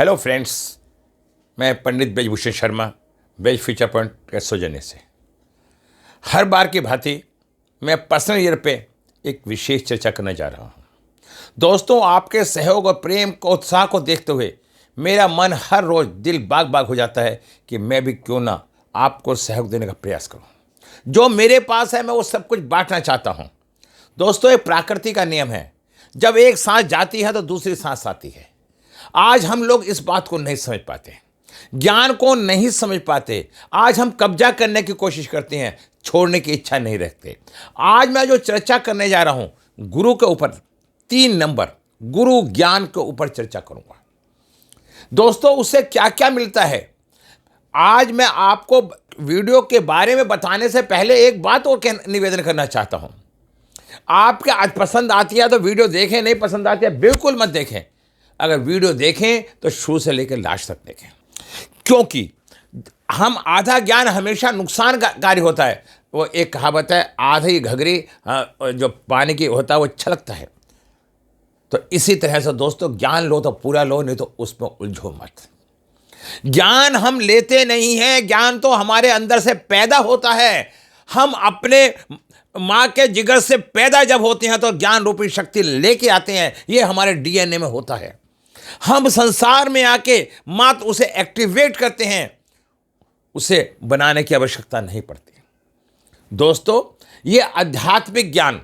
Hello friends, मैं पंडित Brijbhushan Sharma Braj future point के सौजन्य से हर बार की भांति मैं पर्सनल ईयर पे एक विशेष चर्चा करने जा रहा हूँ। दोस्तों, आपके सहयोग और प्रेम को उत्साह को देखते हुए मेरा मन हर रोज़ दिल बाग बाग हो जाता है कि मैं भी क्यों ना आपको सहयोग देने का प्रयास करूँ। जो मेरे पास है मैं वो सब कुछ बांटना चाहता हूँ। दोस्तों, एक प्रकृति का नियम है, जब एक सांस जाती है तो दूसरी सांस आती है। आज हम लोग इस बात को नहीं समझ पाते, ज्ञान को नहीं समझ पाते। आज हम कब्जा करने की कोशिश करते हैं, छोड़ने की इच्छा नहीं रखते। आज मैं जो चर्चा करने जा रहा हूं गुरु के ऊपर, 3 नंबर गुरु ज्ञान के ऊपर चर्चा करूंगा। दोस्तों, उससे क्या क्या मिलता है आज मैं आपको वीडियो के बारे में बताने से पहले एक बात और निवेदन करना चाहता हूं। आपके आज पसंद आती है तो वीडियो देखें, नहीं पसंद आती है बिल्कुल मत देखें। अगर वीडियो देखें तो शुरू से लेकर लास्ट तक देखें, क्योंकि हम आधा ज्ञान हमेशा नुकसानकारी होता है। वो एक कहावत है, आधी घघरी जो पानी की होता है वो छलकता है। तो इसी तरह से दोस्तों, ज्ञान लो तो पूरा लो, नहीं तो उसमें उलझो मत। ज्ञान हम लेते नहीं हैं, ज्ञान तो हमारे अंदर से पैदा होता है। हम अपने माँ के जिगर से पैदा जब होते हैं तो ज्ञान रूपी शक्ति लेके आते हैं। ये हमारे डीएनए में होता है। हम संसार में आके मात्र उसे एक्टिवेट करते हैं, उसे बनाने की आवश्यकता नहीं पड़ती। दोस्तों, ये आध्यात्मिक ज्ञान,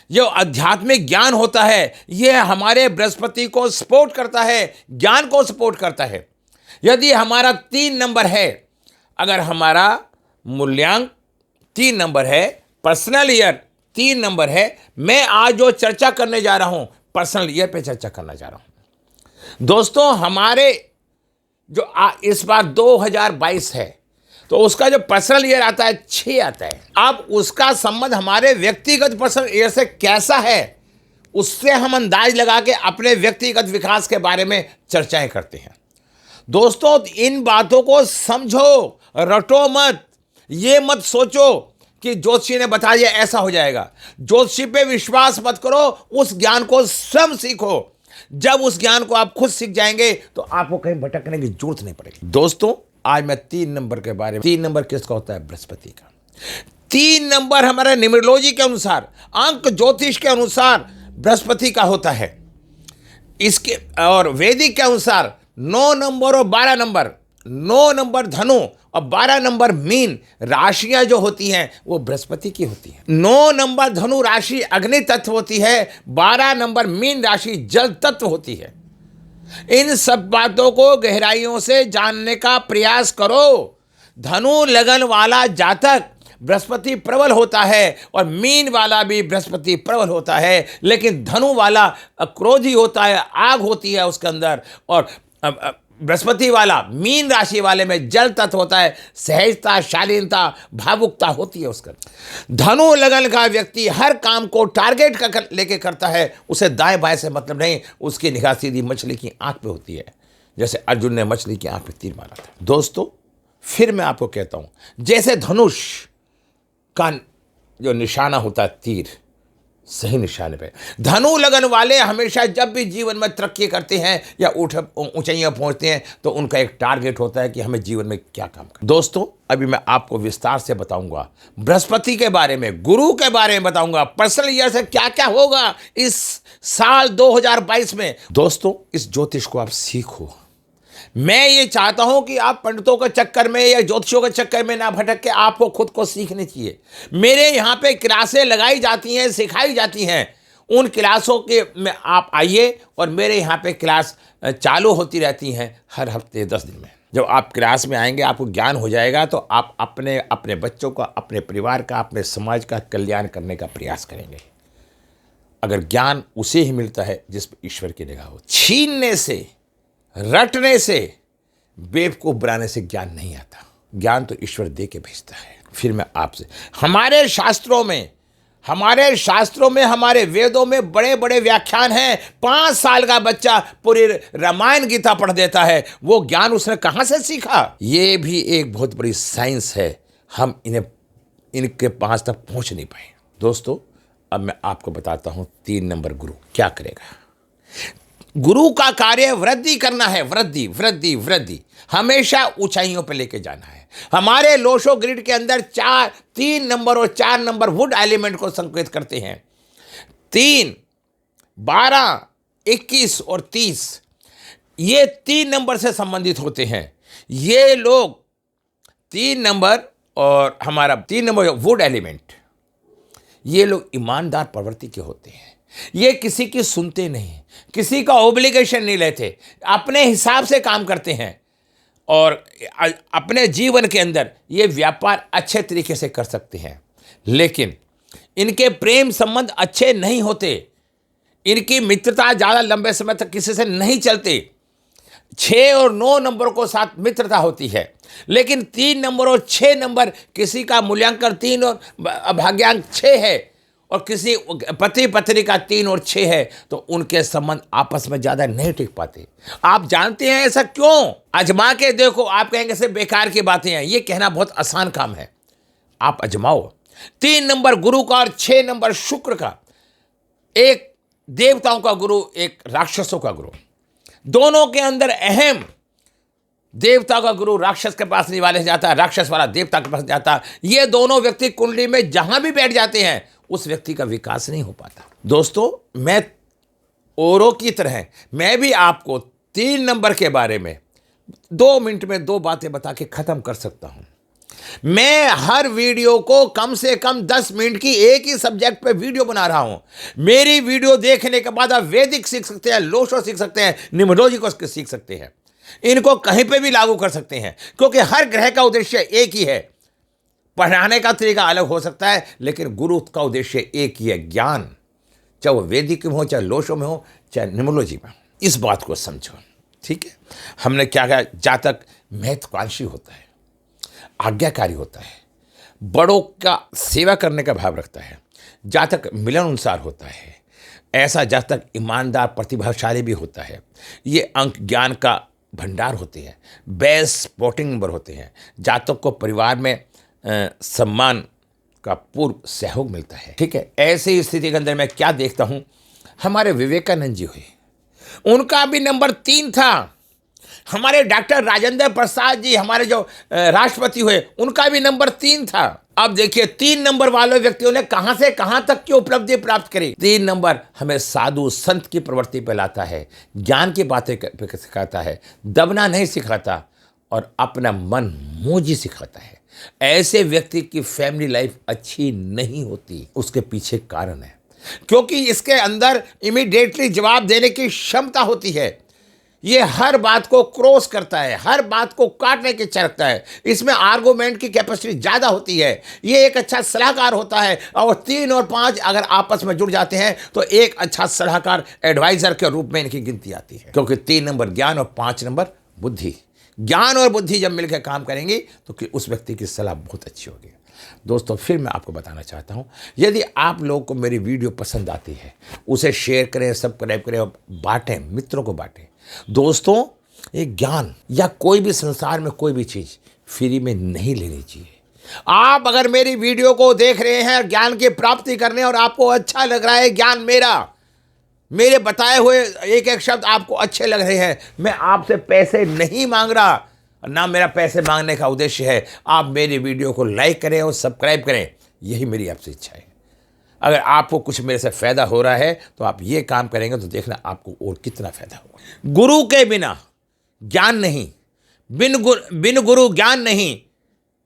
जो आध्यात्मिक ज्ञान होता है, यह हमारे बृहस्पति को सपोर्ट करता है, ज्ञान को सपोर्ट करता है। यदि हमारा 3 नंबर है, अगर हमारा मूल्यांक 3 नंबर है, पर्सनल ईयर 3 नंबर है, मैं आज जो चर्चा करने जा रहा हूं पर्सनल ईयर पे चर्चा करना जा रहा हूं। दोस्तों, हमारे जो इस बार 2022 है तो उसका जो पर्सनल ईयर आता है 6 आता है। अब उसका संबंध हमारे व्यक्तिगत पर्सनल ईयर से कैसा है, उससे हम अंदाज लगा के अपने व्यक्तिगत विकास के बारे में चर्चाएं करते हैं। दोस्तों, इन बातों को समझो, रटो मत। ये मत सोचो कि ज्योतिषी ने बता दिया ऐसा हो जाएगा। ज्योतिषी पे विश्वास मत करो, उस ज्ञान को स्वयं सीखो। जब उस ज्ञान को आप खुद सीख जाएंगे तो आपको कहीं भटकने की जरूरत नहीं पड़ेगी। दोस्तों, आज मैं 3 नंबर के बारे में, 3 नंबर किसका होता है? बृहस्पति का। 3 नंबर हमारे न्यूमरोलॉजी के अनुसार, अंक ज्योतिष के अनुसार बृहस्पति का होता है। इसके और वैदिक के अनुसार 9 नंबर और 12 नंबर, 9 नंबर धनु और 12 नंबर मीन राशियां जो होती हैं वो बृहस्पति की होती हैं। 9 नंबर धनु राशि अग्नि तत्व होती है, 12 नंबर मीन राशि जल तत्व होती है। इन सब बातों को गहराइयों से जानने का प्रयास करो। धनु लगन वाला जातक बृहस्पति प्रबल होता है और मीन वाला भी बृहस्पति प्रबल होता है, लेकिन धनु वाला क्रोधी होता है, आग होती है उसके अंदर, और बृहस्पति वाला मीन राशि वाले में जल तत्व होता है, सहजता, शालीनता, भावुकता होती है उसका। धनु लगन का व्यक्ति हर काम को टारगेट का लेके करता है, उसे दाएं बाएं से मतलब नहीं, उसकी निगाह सीधी मछली की आंख पे होती है, जैसे अर्जुन ने मछली की आंख पे तीर मारा था। दोस्तों, फिर मैं आपको कहता हूं, जैसे धनुष का जो निशाना होता है तीर, सही निशाने पे, धनु लगन वाले हमेशा जब भी जीवन में तरक्की करते हैं या ऊंचाइयां पहुंचते हैं तो उनका एक टारगेट होता है कि हमें जीवन में क्या काम करना। दोस्तों, अभी मैं आपको विस्तार से बताऊंगा बृहस्पति के बारे में, गुरु के बारे में बताऊंगा, पर्सनल ईयर से क्या क्या होगा इस साल 2022 में। दोस्तों, इस ज्योतिष को आप सीखो। मैं ये चाहता हूं कि आप पंडितों के चक्कर में या ज्योतिषों के चक्कर में ना भटक के आपको खुद को सीखनी चाहिए। मेरे यहाँ पे क्लासें लगाई जाती हैं, सिखाई जाती हैं। उन क्लासों के में आप आइए और मेरे यहाँ पे क्लास चालू होती रहती हैं हर हफ्ते 10 दिन में। जब आप क्लास में आएंगे, आपको ज्ञान हो जाएगा तो आप अपने बच्चों का, अपने परिवार का, अपने समाज का कल्याण करने का प्रयास करेंगे। अगर ज्ञान उसे ही मिलता है जिस पर ईश्वर की निगाह हो। छीनने से, रटने से, बेवकूफ बनाने से ज्ञान नहीं आता। ज्ञान तो ईश्वर दे के भेजता है। फिर मैं आपसे, हमारे शास्त्रों में, हमारे वेदों में बड़े बड़े व्याख्यान हैं। 5 साल का बच्चा पूरी रामायण गीता पढ़ देता है। वो ज्ञान उसने कहाँ से सीखा? ये भी एक बहुत बड़ी साइंस है। हम इनके पास तक पहुँच नहीं पाए। दोस्तों, अब मैं आपको बताता हूँ 3 नंबर गुरु क्या करेगा। गुरु का कार्य वृद्धि करना है, वृद्धि वृद्धि वृद्धि, हमेशा ऊंचाइयों पर लेके जाना है। हमारे लोशो ग्रिड के अंदर 3 नंबर और 4 नंबर वुड एलिमेंट को संकेत करते हैं। 3, 12, 21 और 30 ये 3 नंबर से संबंधित होते हैं। ये लोग 3 नंबर और हमारा 3 नंबर वुड एलिमेंट, ये लोग ईमानदार प्रवृत्ति के होते हैं। ये किसी की सुनते नहीं, किसी का ऑब्लिगेशन नहीं लेते, अपने हिसाब से काम करते हैं और अपने जीवन के अंदर ये व्यापार अच्छे तरीके से कर सकते हैं। लेकिन इनके प्रेम संबंध अच्छे नहीं होते, इनकी मित्रता ज़्यादा लंबे समय तक किसी से नहीं चलती। 6 और 9 नंबर को साथ मित्रता होती है, लेकिन 3 नंबर और 6 नंबर, किसी का मूल्यांकन 3 और भाग्यांक 6 है और किसी पति पत्नी का 3 और 6 है, तो उनके संबंध आपस में ज़्यादा नहीं टिक पाते। आप जानते हैं ऐसा क्यों? आजमा के देखो। आप कहेंगे सिर्फ बेकार की बातें हैं, ये कहना बहुत आसान काम है। आप आजमाओ। 3 नंबर गुरु का और 6 नंबर शुक्र का, एक देवताओं का गुरु, एक राक्षसों का गुरु, दोनों के अंदर अहम। देवता का गुरु राक्षस के पास नहीं वाले जाता, राक्षस वाला देवता के पास जाता। ये दोनों व्यक्ति कुंडली में जहां भी बैठ जाते हैं, उस व्यक्ति का विकास नहीं हो पाता। दोस्तों, मैं औरों की तरह मैं भी आपको 3 नंबर के बारे में 2 मिनट में 2 बातें बता के खत्म कर सकता हूं। मैं हर वीडियो को कम से कम 10 मिनट की एक ही सब्जेक्ट पे वीडियो बना रहा हूं। मेरी वीडियो देखने के बाद आप वैदिक सीख सकते हैं, लोशो सीख सकते हैं, न्यूमरोलॉजी को सीख सकते हैं। इनको कहीं पे भी लागू कर सकते हैं, क्योंकि हर ग्रह का उद्देश्य एक ही है। पढ़ाने का तरीका अलग हो सकता है, लेकिन गुरु का उद्देश्य एक ही है, ज्ञान। चाहे वो वैदिक में हो, चाहे लोशो में हो, चाहे न्यूमरोलॉजी में। इस बात को समझो, ठीक है। हमने क्या कहा? जातक महत्वाकांक्षी होता है, आज्ञाकारी होता है, बड़ों का सेवा करने का भाव रखता है, जातक मिलनसार होता है, ऐसा जातक ईमानदार प्रतिभाशाली भी होता है। ये अंक ज्ञान का भंडार होते हैं, बेस्ट स्पोर्टिंग नंबर होते हैं। जातक को परिवार में सम्मान का पूर्व सहयोग मिलता है, ठीक है। ऐसी स्थिति के अंदर मैं क्या देखता हूं, हमारे विवेकानंद जी हुए, उनका भी नंबर 3 था। हमारे डॉक्टर राजेंद्र प्रसाद जी, हमारे जो राष्ट्रपति हुए, उनका भी नंबर 3 था। अब देखिए 3 नंबर वाले व्यक्तियों ने कहां से कहां तक की उपलब्धि प्राप्त करी। 3 नंबर हमें साधु संत की प्रवृत्ति पे लाता है, ज्ञान की बातें सिखाता है, दबना नहीं सिखाता और अपना मन मोजी सिखाता है। ऐसे व्यक्ति की फैमिली लाइफ अच्छी नहीं होती, उसके पीछे कारण है, क्योंकि इसके अंदर इमीडिएटली जवाब देने की क्षमता होती है। ये हर बात को क्रॉस करता है, हर बात को काटने की इच्छा रखता है, इसमें आर्गूमेंट की कैपेसिटी ज़्यादा होती है। ये एक अच्छा सलाहकार होता है, और 3 और 5 अगर आपस में जुड़ जाते हैं तो एक अच्छा सलाहकार, एडवाइजर के रूप में इनकी गिनती आती है। क्योंकि 3 नंबर ज्ञान और 5 नंबर बुद्धि, ज्ञान और बुद्धि जब मिलकर काम करेंगी तो उस व्यक्ति की सलाह बहुत अच्छी होगी। दोस्तों, फिर मैं आपको बताना चाहता हूं, यदि आप लोगों को मेरी वीडियो पसंद आती है, उसे शेयर करें, सब्सक्राइब करें और बांटें, मित्रों को बांटें। दोस्तों, एक ज्ञान या कोई भी संसार में कोई भी चीज़ फ्री में नहीं लेनी चाहिए। आप अगर मेरी वीडियो को देख रहे हैं ज्ञान की प्राप्ति करने और आपको अच्छा लग रहा है ज्ञान मेरे बताए हुए एक एक शब्द आपको अच्छे लग रहे हैं, मैं आपसे पैसे नहीं मांग रहा, ना मेरा पैसे मांगने का उद्देश्य है। आप मेरी वीडियो को लाइक करें और सब्सक्राइब करें, यही मेरी आपसे इच्छा है। अगर आपको कुछ मेरे से फ़ायदा हो रहा है तो आप ये काम करेंगे तो देखना आपको और कितना फ़ायदा होगा। गुरु के बिना ज्ञान नहीं, बिन गुरु ज्ञान नहीं,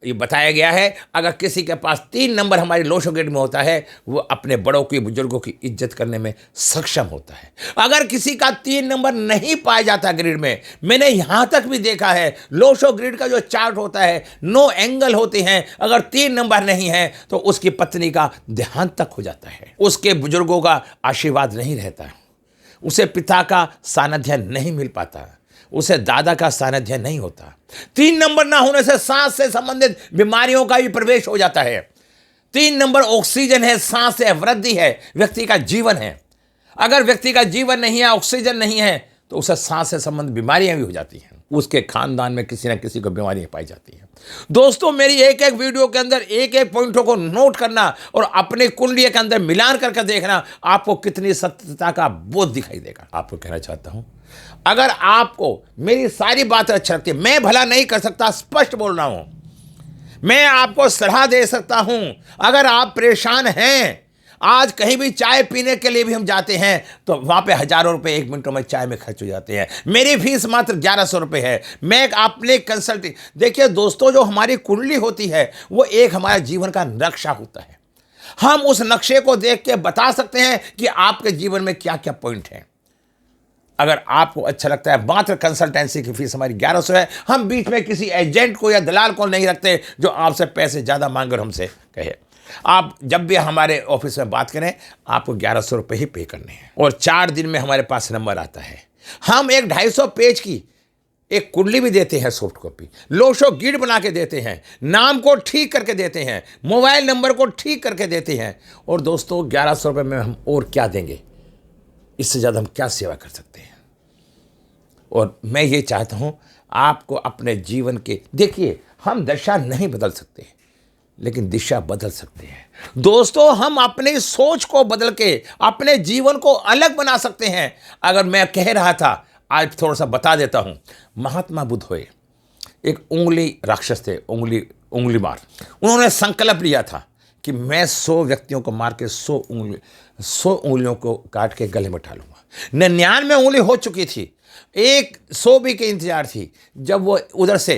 ये बताया गया है। अगर किसी के पास 3 नंबर हमारी लोशो ग्रिड में होता है, वो अपने बड़ों की, बुजुर्गों की इज्जत करने में सक्षम होता है। अगर किसी का 3 नंबर नहीं पाया जाता ग्रिड में, मैंने यहां तक भी देखा है, लोशो ग्रिड का जो चार्ट होता है, 9 एंगल होते हैं, अगर 3 नंबर नहीं है तो उसकी पत्नी का देहांत तक हो जाता है, उसके बुजुर्गों का आशीर्वाद नहीं रहता, उसे पिता का सानिध्य नहीं मिल पाता, उसे दादा का सानिध्य नहीं होता। 3 नंबर ना होने से सांस से संबंधित बीमारियों का भी प्रवेश हो जाता है। 3 नंबर ऑक्सीजन है, सांस है, वृद्धि है, व्यक्ति का जीवन है। अगर व्यक्ति का जीवन नहीं है, ऑक्सीजन नहीं है, तो उसे सांस से संबंधित बीमारियां भी हो जाती हैं, उसके खानदान में किसी न किसी को बीमारियां पाई जाती हैं। दोस्तों, मेरी एक एक वीडियो के अंदर एक एक पॉइंटों को नोट करना और अपने कुंडली के अंदर मिलान करके देखना, आपको कितनी सत्यता का बोध दिखाई देगा। आपको कहना चाहता हूं, अगर आपको मेरी सारी बातें अच्छी लगती है, मैं भला नहीं कर सकता, स्पष्ट बोल रहा हूं, मैं आपको सलाह दे सकता हूं। अगर आप परेशान हैं, आज कहीं भी चाय पीने के लिए भी हम जाते हैं तो वहां पे हजारों रुपए 1 मिनटों में चाय में खर्च हो जाते हैं। मेरी फीस मात्र 1100 रुपए है। मैं एक अपने कंसल्टिंग, देखिए दोस्तों, जो हमारी कुंडली होती है वो एक हमारे जीवन का नक्शा होता है। हम उस नक्शे को देख के बता सकते हैं कि आपके जीवन में क्या क्या पॉइंट हैं। अगर आपको अच्छा लगता है, मात्र कंसल्टेंसी की फीस हमारी 1100 है। हम बीच में किसी एजेंट को या दलाल को नहीं रखते जो आपसे पैसे ज़्यादा मांगे और हमसे कहे। आप जब भी हमारे ऑफिस में बात करें, आपको 1100 रुपये ही पे करने हैं और 4 दिन में हमारे पास नंबर आता है। हम एक 250 पेज की एक कुंडली भी देते हैं, सॉफ्ट कॉपी, लोशो गिड बना के देते हैं, नाम को ठीक करके देते हैं, मोबाइल नंबर को ठीक करके देते हैं। और दोस्तों, 1100 रुपये में हम और क्या देंगे? इससे ज़्यादा हम क्या सेवा कर सकते हैं? और मैं ये चाहता हूँ आपको अपने जीवन के, देखिए, हम दशा नहीं बदल सकते लेकिन दिशा बदल सकते हैं। दोस्तों, हम अपनी सोच को बदल के अपने जीवन को अलग बना सकते हैं। अगर मैं कह रहा था, आज थोड़ा सा बता देता हूं। महात्मा बुद्ध हुए, एक उंगली राक्षस थे, उंगली मार। उन्होंने संकल्प लिया था कि मैं 100 व्यक्तियों को मार के 100 उंगलियों को काट के गले में डालूंगा। 99 उंगली हो चुकी थी, एक 100 भी की इंतजार थी। जब वो उधर से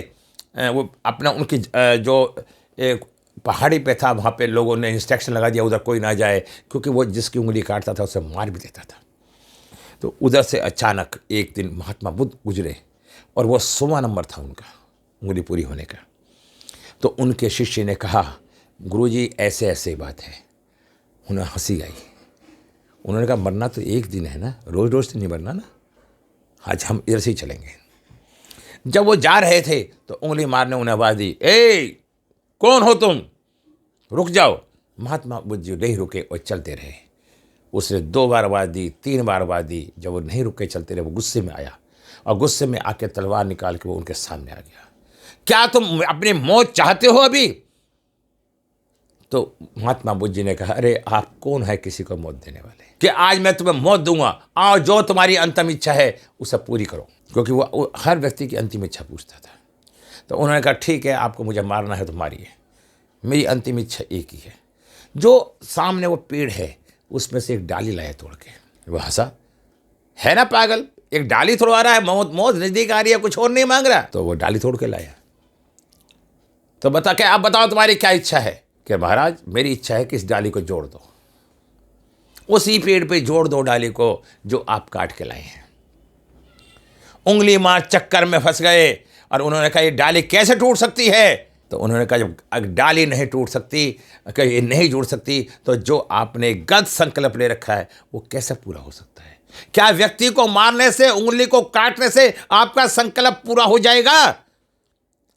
वो अपना उनकी जो एक पहाड़ी पे था, वहाँ पे लोगों ने इंस्ट्रक्शन लगा दिया उधर कोई ना जाए, क्योंकि वो जिसकी उंगली काटता था उसे मार भी देता था। तो उधर से अचानक एक दिन महात्मा बुद्ध गुजरे और वो 100वां नंबर था उनका उंगली पूरी होने का। तो उनके शिष्य ने कहा, गुरुजी ऐसे ऐसे बात है। उन्हें हंसी आई। उन्होंने कहा, मरना तो एक दिन है ना, रोज रोज तो नहीं मरना ना, आज हम इधर से ही चलेंगे। जब वो जा रहे थे तो उंगली मारने उन्हें आवाज दी, ए कौन हो तुम, रुक जाओ। महात्मा बुद्ध जी नहीं रुके और चलते रहे। उसने 2 बार आवाज दी, 3 बार आवाज दी। जब वो नहीं रुके, चलते रहे, वो गुस्से में आया और गुस्से में आके तलवार निकाल के वो उनके सामने आ गया। क्या तुम अपनी मौत चाहते हो अभी? तो महात्मा बुद्ध जी ने कहा, अरे आप कौन है किसी को मौत देने वाले, कि आज मैं तुम्हें मौत दूंगा, आओ जो तुम्हारी अंतिम इच्छा है उसे पूरी करो। क्योंकि वो हर व्यक्ति की अंतिम इच्छा पूछता था। तो उन्होंने कहा, ठीक है, आपको मुझे मारना है तो मारिए, मेरी अंतिम इच्छा एक ही है। जो सामने वो पेड़ है उसमें से एक डाली लाया तोड़ के। वो हंसा, है ना पागल, एक डाली तोड़वा रहा है, मौत नजदीक आ रही है, कुछ और नहीं मांग रहा। तो वो डाली तोड़ के लाया। तो बता क्या, आप बताओ तुम्हारी क्या इच्छा है? कि महाराज, मेरी इच्छा है कि इस डाली को जोड़ दो, उसी पेड़ पे जोड़ दो डाली को जो आप काट के लाए हैं। उंगली मार चक्कर में फंस गए और उन्होंने कहा, ये डाली कैसे टूट सकती है? तो उन्होंने कहा, जब डाली नहीं टूट सकती, ये नहीं जुड़ सकती, तो जो आपने गलत संकल्प ले रखा है वो कैसे पूरा हो सकता है? क्या व्यक्ति को मारने से, उंगली को काटने से आपका संकल्प पूरा हो जाएगा?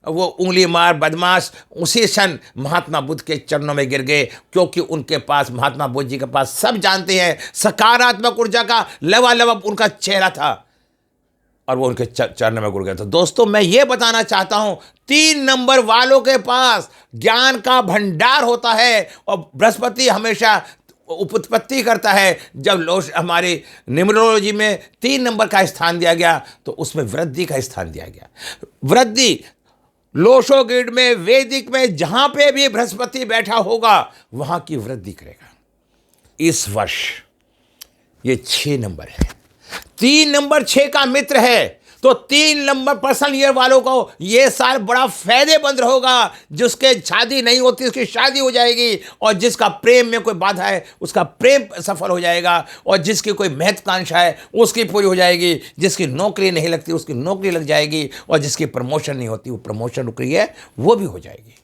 वो उंगली मार बदमाश उसी क्षण महात्मा बुद्ध के चरणों में गिर गए, क्योंकि उनके पास, महात्मा बुद्ध जी के पास, सब जानते हैं, सकारात्मक ऊर्जा का लबालब उनका चेहरा था और वो उनके चरणों में गिर गए। तो दोस्तों, मैं ये बताना चाहता हूं, 3 नंबर वालों के पास ज्ञान का भंडार होता है और बृहस्पति हमेशा उत्पत्ति करता है। जब हमारी न्यूमरोलॉजी में 3 नंबर का स्थान दिया गया तो उसमें वृद्धि का स्थान दिया गया। वृद्धि लोशो गिड में, वैदिक में, जहां पे भी बृहस्पति बैठा होगा वहां की वृद्धि करेगा। इस वर्ष ये 6 नंबर है, 3 नंबर 6 का मित्र है। तो 3 नंबर पर्सनल ईयर वालों को ये साल बड़ा फायदेमंद होगा। जिसके शादी नहीं होती उसकी शादी हो जाएगी, और जिसका प्रेम में कोई बाधा है उसका प्रेम सफल हो जाएगा, और जिसकी कोई महत्वाकांक्षा है उसकी पूरी हो जाएगी, जिसकी नौकरी नहीं लगती उसकी नौकरी लग जाएगी, और जिसकी प्रमोशन नहीं होती वो प्रमोशन रुक रही है वो भी हो जाएगी।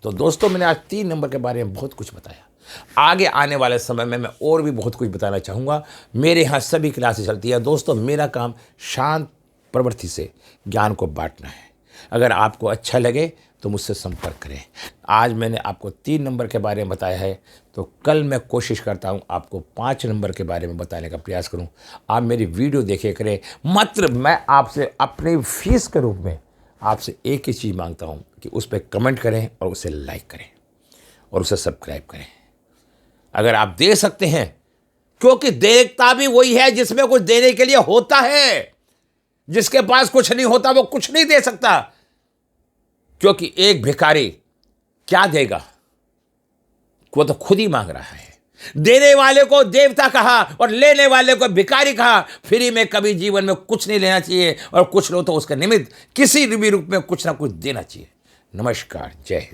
तो दोस्तों, मैंने आज 3 नंबर के बारे में बहुत कुछ बताया। आगे आने वाले समय में मैं और भी बहुत कुछ बताना चाहूँगा। मेरे यहाँ सभी क्लासेस चलती है। दोस्तों, मेरा काम शांत प्रवृत्ति से ज्ञान को बांटना है। अगर आपको अच्छा लगे तो मुझसे संपर्क करें। आज मैंने आपको 3 नंबर के बारे में बताया है, तो कल मैं कोशिश करता हूं आपको 5 नंबर के बारे में बताने का प्रयास करूं। आप मेरी वीडियो देखे करें। मात्र मैं आपसे अपनी फीस के रूप में आपसे एक ही चीज़ मांगता हूं कि उस पर कमेंट करें और उसे लाइक करें और उसे सब्सक्राइब करें। अगर आप दे सकते हैं, क्योंकि देवता भी वही है जिसमें कुछ देने के लिए होता है। जिसके पास कुछ नहीं होता वो कुछ नहीं दे सकता, क्योंकि एक भिखारी क्या देगा, वो तो खुद ही मांग रहा है। देने वाले को देवता कहा और लेने वाले को भिखारी कहा। फ्री में कभी जीवन में कुछ नहीं लेना चाहिए, और कुछ लो तो उसका निमित्त किसी भी रूप में कुछ ना कुछ देना चाहिए। नमस्कार, जय हिंद।